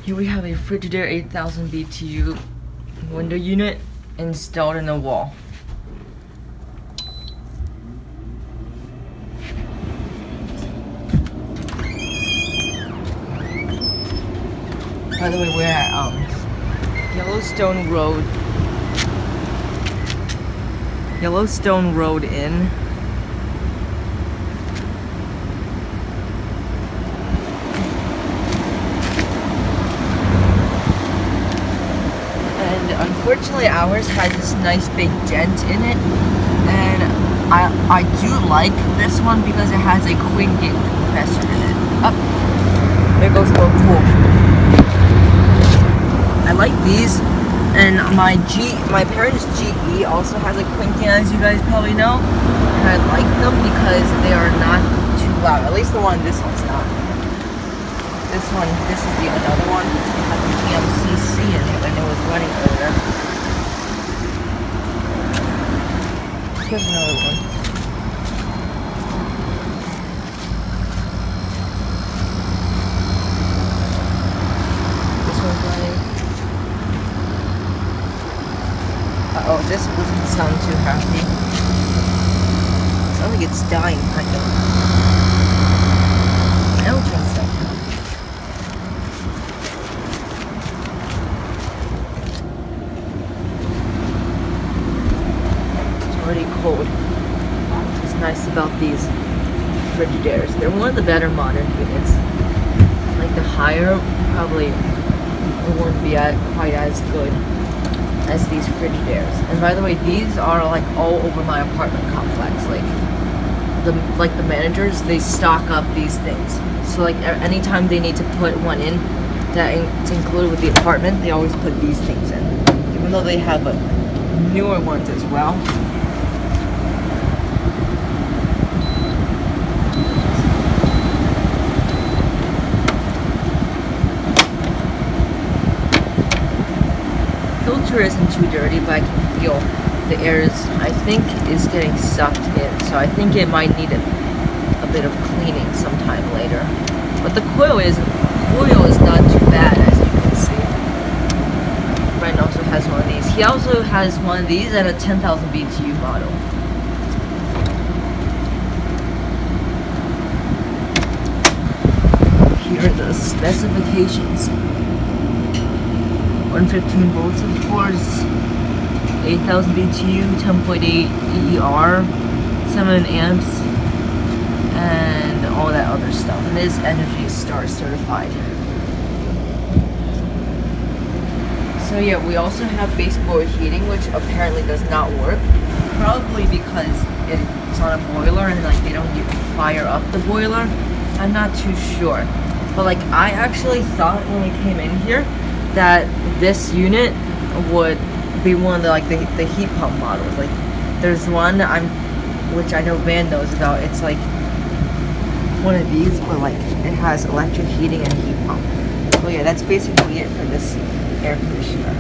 Here we have a Frigidaire 8000 BTU window unit installed in the wall. By the way, we're at Yellowstone Road Inn. Unfortunately, ours has this nice big dent in it, and I do like this one because it has a Quinget compressor in it. Up, there goes the pool. I like these, and my parents' GE also has a Quinget, as you guys probably know, and I like them because they are not too loud. At least this one's not. This is the another one. It has a GMCC in it, and it was running earlier. Here's another one. This one's running. Uh-oh, this doesn't sound too happy. It sounds like it's dying, kind of. I don't think so. Already cold, which is nice about these Frigidaires. They're one of the better modern units. Like the higher, probably it wouldn't be quite as good as these Frigidaires. And by the way, these are like all over my apartment complex. Like the managers, they stock up these things. So like anytime they need to put one in that's included with the apartment, they always put these things in. Even though they have newer ones as well. Filter isn't too dirty, but I can feel the air is getting sucked in, so I think it might need a bit of cleaning sometime later. But the coil is not too bad, as you can see. My friend also has one of these. He also has one of these and a 10,000 BTU model. Here are the specifications. 115 volts, of course, 8,000 BTU, 10.8 EER, 7 amps, and all that other stuff. And it is Energy Star certified. So yeah, we also have baseboard heating, which apparently does not work. Probably because it's on a boiler and like they don't even fire up the boiler. I'm not too sure. But like I actually thought when we came in here that this unit would be one of the heat pump models. Like there's one which I know Van knows about. It's like one of these where like it has electric heating and heat pump. So yeah, that's basically it for this air conditioner.